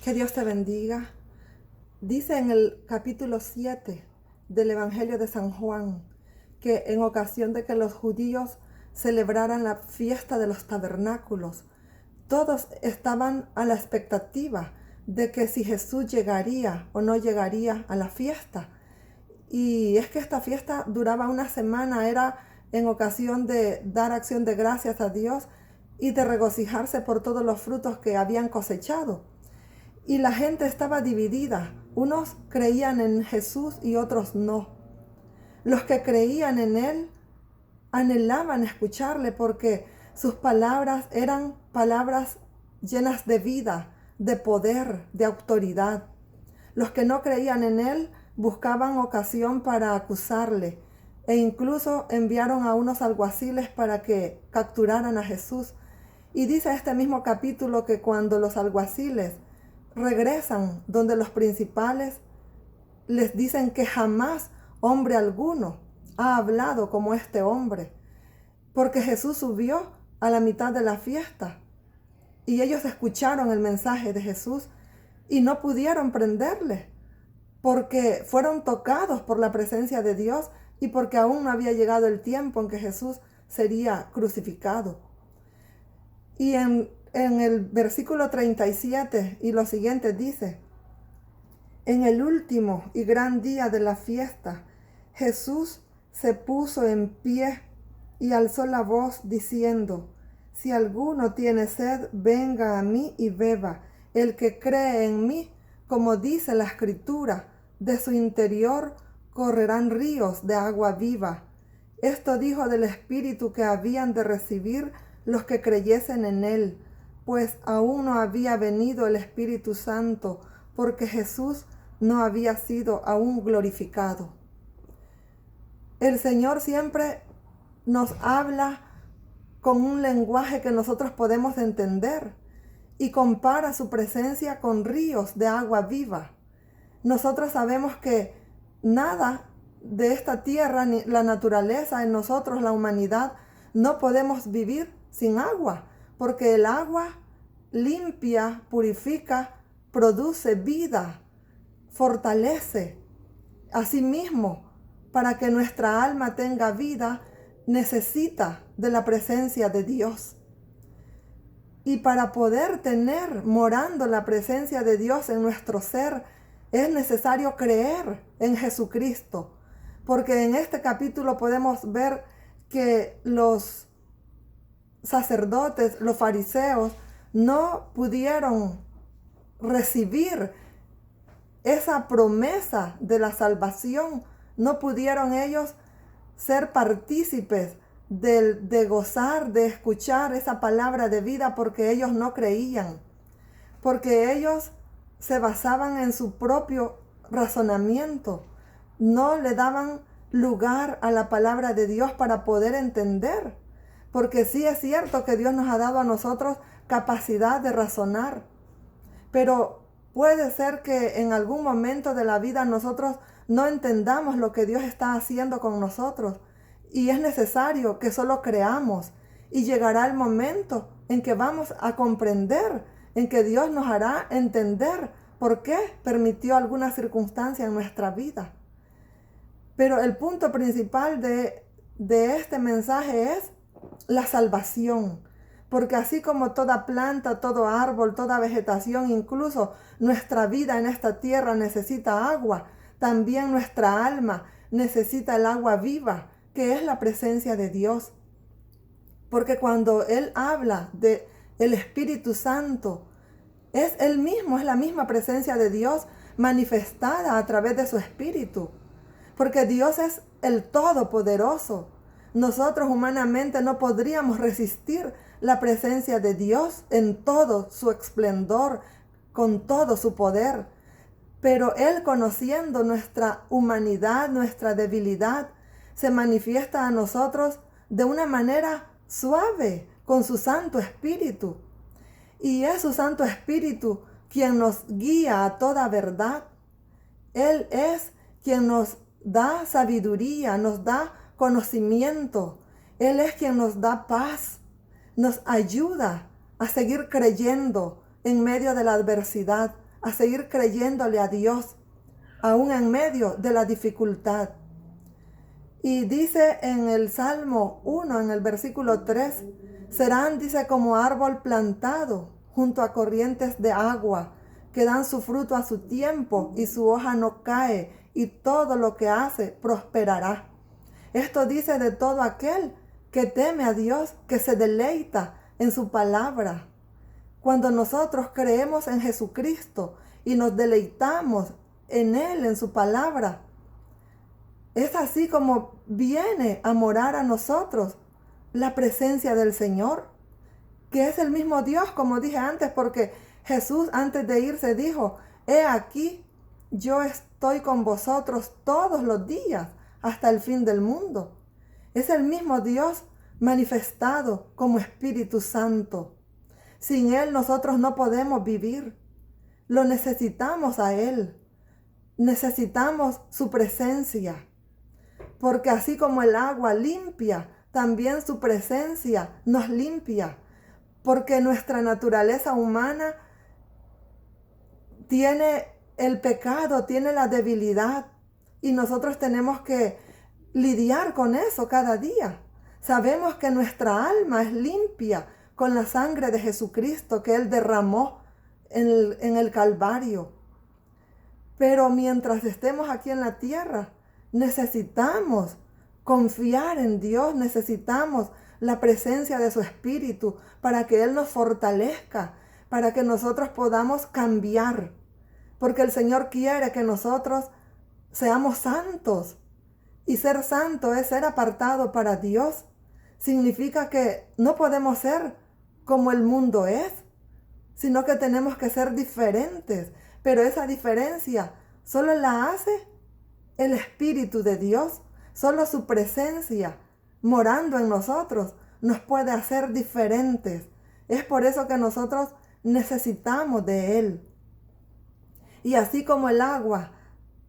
Que Dios te bendiga. Dice en el capítulo 7 del Evangelio de San Juan que en ocasión de que los judíos celebraran la fiesta de los tabernáculos, todos estaban a la expectativa de que si Jesús llegaría o no llegaría a la fiesta. Y es que esta fiesta duraba una semana, era en ocasión de dar acción de gracias a Dios y de regocijarse por todos los frutos que habían cosechado. Y la gente estaba dividida. Unos creían en Jesús y otros no. Los que creían en Él anhelaban escucharle porque sus palabras eran palabras llenas de vida, de poder, de autoridad. Los que no creían en Él buscaban ocasión para acusarle e incluso enviaron a unos alguaciles para que capturaran a Jesús. Y dice este mismo capítulo que cuando los alguaciles regresan donde los principales, les dicen que jamás hombre alguno ha hablado como este hombre, porque Jesús subió a la mitad de la fiesta y ellos escucharon el mensaje de Jesús y no pudieron prenderle, porque fueron tocados por la presencia de Dios y porque aún no había llegado el tiempo en que Jesús sería crucificado. Y en el versículo 37 y lo siguiente dice: en el último y gran día de la fiesta, Jesús se puso en pie y alzó la voz diciendo: si alguno tiene sed, venga a mí y beba. El que cree en mí, como dice la Escritura, de su interior correrán ríos de agua viva. Esto dijo del Espíritu que habían de recibir los que creyesen en él, pues aún no había venido el Espíritu Santo, porque Jesús no había sido aún glorificado. El Señor siempre nos habla con un lenguaje que nosotros podemos entender y compara su presencia con ríos de agua viva. Nosotros sabemos que nada de esta tierra, ni la naturaleza en nosotros, la humanidad, no podemos vivir sin agua, porque el agua limpia, purifica, produce vida, fortalece. Asimismo, para que nuestra alma tenga vida, necesita de la presencia de Dios. Y para poder tener morando la presencia de Dios en nuestro ser, es necesario creer en Jesucristo. Porque en este capítulo podemos ver que los sacerdotes, los fariseos, no pudieron recibir esa promesa de la salvación. No pudieron ellos ser partícipes de gozar, de escuchar esa palabra de vida, porque ellos no creían, porque ellos se basaban en su propio razonamiento, no le daban lugar a la palabra de Dios para poder entender, porque sí es cierto que Dios nos ha dado a nosotros capacidad de razonar, pero puede ser que en algún momento de la vida nosotros no entendamos lo que Dios está haciendo con nosotros. Y es necesario que solo creamos. Y llegará el momento en que vamos a comprender, en que Dios nos hará entender por qué permitió alguna circunstancia en nuestra vida. Pero el punto principal de este mensaje es la salvación. Porque así como toda planta, todo árbol, toda vegetación, incluso nuestra vida en esta tierra necesita agua, también nuestra alma necesita el agua viva, que es la presencia de Dios. Porque cuando Él habla de el Espíritu Santo, es Él mismo, es la misma presencia de Dios manifestada a través de su Espíritu. Porque Dios es el Todopoderoso. Nosotros humanamente no podríamos resistir la presencia de Dios en todo su esplendor, con todo su poder. Pero Él, conociendo nuestra humanidad, nuestra debilidad, se manifiesta a nosotros de una manera suave, con su Santo Espíritu. Y es su Santo Espíritu quien nos guía a toda verdad. Él es quien nos da sabiduría, nos da conocimiento. Él es quien nos da paz, nos ayuda a seguir creyendo en medio de la adversidad, a seguir creyéndole a Dios, aún en medio de la dificultad. Y dice en el Salmo 1, en el versículo 3, serán, dice, como árbol plantado junto a corrientes de agua, que dan su fruto a su tiempo y su hoja no cae, y todo lo que hace prosperará. Esto dice de todo aquel que teme a Dios, que se deleita en su palabra. Cuando nosotros creemos en Jesucristo y nos deleitamos en Él, en su palabra, es así como viene a morar a nosotros la presencia del Señor, que es el mismo Dios, como dije antes, porque Jesús antes de irse dijo, he aquí, yo estoy con vosotros todos los días hasta el fin del mundo. Es el mismo Dios manifestado como Espíritu Santo. Sin Él nosotros no podemos vivir. Lo necesitamos a Él. Necesitamos su presencia. Porque así como el agua limpia, también su presencia nos limpia. Porque nuestra naturaleza humana tiene el pecado, tiene la debilidad. Y nosotros tenemos que lidiar con eso cada día. Sabemos que nuestra alma es limpia con la sangre de Jesucristo que Él derramó en el Calvario. Pero mientras estemos aquí en la tierra, necesitamos confiar en Dios, necesitamos la presencia de su Espíritu para que Él nos fortalezca, para que nosotros podamos cambiar. Porque el Señor quiere que nosotros seamos santos. Y ser santo es ser apartado para Dios. Significa que no podemos ser como el mundo es, sino que tenemos que ser diferentes. Pero esa diferencia solo la hace el Espíritu de Dios. Solo su presencia morando en nosotros nos puede hacer diferentes. Es por eso que nosotros necesitamos de Él. Y así como el agua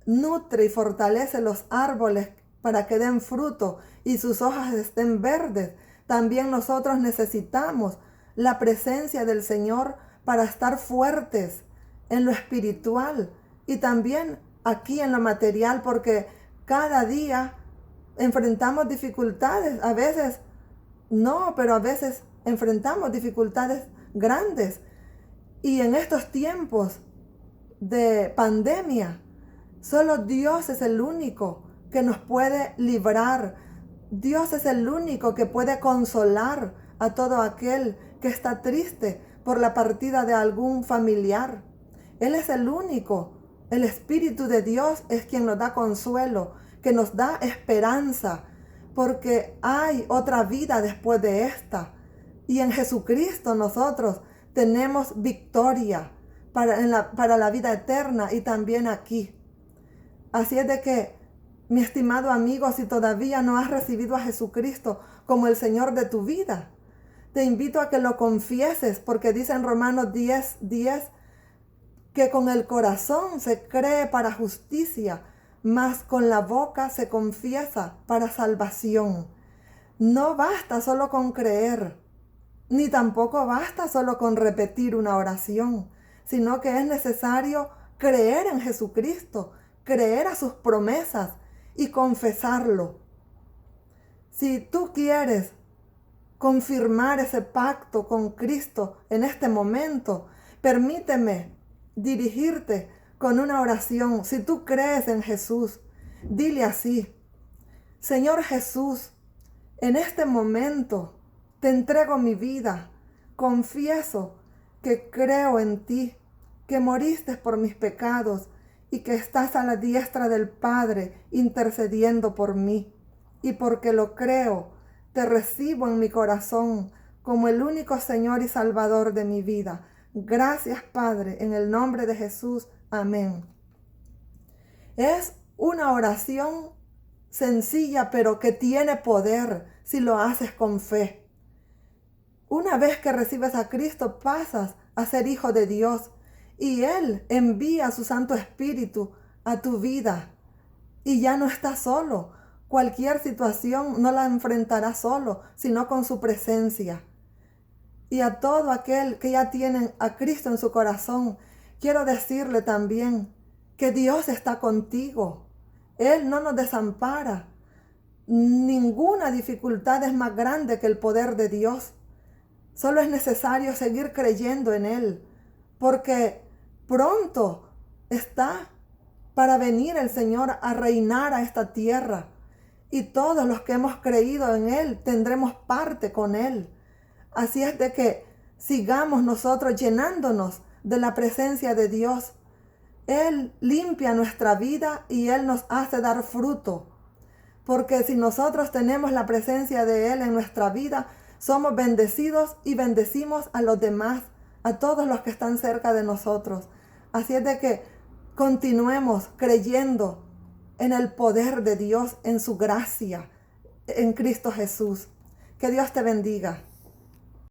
nutre y fortalece los árboles para que den fruto y sus hojas estén verdes, también nosotros necesitamos la presencia del Señor para estar fuertes en lo espiritual y también aquí en lo material, porque cada día enfrentamos dificultades. A veces no, pero a veces enfrentamos dificultades grandes. Y en estos tiempos de pandemia, solo Dios es el único que nos puede librar. Dios es el único que puede consolar a todo aquel que está triste por la partida de algún familiar. Él es el único. El Espíritu de Dios es quien nos da consuelo, que nos da esperanza, porque hay otra vida después de esta. Y en Jesucristo nosotros tenemos victoria para la vida eterna y también aquí. Así es de que, mi estimado amigo, si todavía no has recibido a Jesucristo como el Señor de tu vida, te invito a que lo confieses, porque dice en Romanos 10:10 que con el corazón se cree para justicia, mas con la boca se confiesa para salvación. No basta solo con creer, ni tampoco basta solo con repetir una oración, sino que es necesario creer en Jesucristo, creer a sus promesas y confesarlo. Si tú quieres confirmar ese pacto con Cristo en este momento, permíteme dirigirte con una oración. Si tú crees en Jesús, dile así: Señor Jesús, en este momento te entrego mi vida. Confieso que creo en ti, que moriste por mis pecados y que estás a la diestra del Padre intercediendo por mí. Y porque lo creo, te recibo en mi corazón como el único Señor y Salvador de mi vida. Gracias, Padre, en el nombre de Jesús. Amén. Es una oración sencilla, pero que tiene poder si lo haces con fe. Una vez que recibes a Cristo, pasas a ser hijo de Dios y Él envía su Santo Espíritu a tu vida y ya no estás solo. Cualquier situación no la enfrentarás solo, sino con su presencia. Y a todo aquel que ya tiene a Cristo en su corazón, quiero decirle también que Dios está contigo. Él no nos desampara. Ninguna dificultad es más grande que el poder de Dios. Solo es necesario seguir creyendo en Él, porque pronto está para venir el Señor a reinar a esta tierra. Y todos los que hemos creído en Él tendremos parte con Él. Así es de que sigamos nosotros llenándonos de la presencia de Dios. Él limpia nuestra vida y Él nos hace dar fruto. Porque si nosotros tenemos la presencia de Él en nuestra vida, somos bendecidos y bendecimos a los demás, a todos los que están cerca de nosotros. Así es de que continuemos creyendo en el poder de Dios, en su gracia, en Cristo Jesús. Que Dios te bendiga.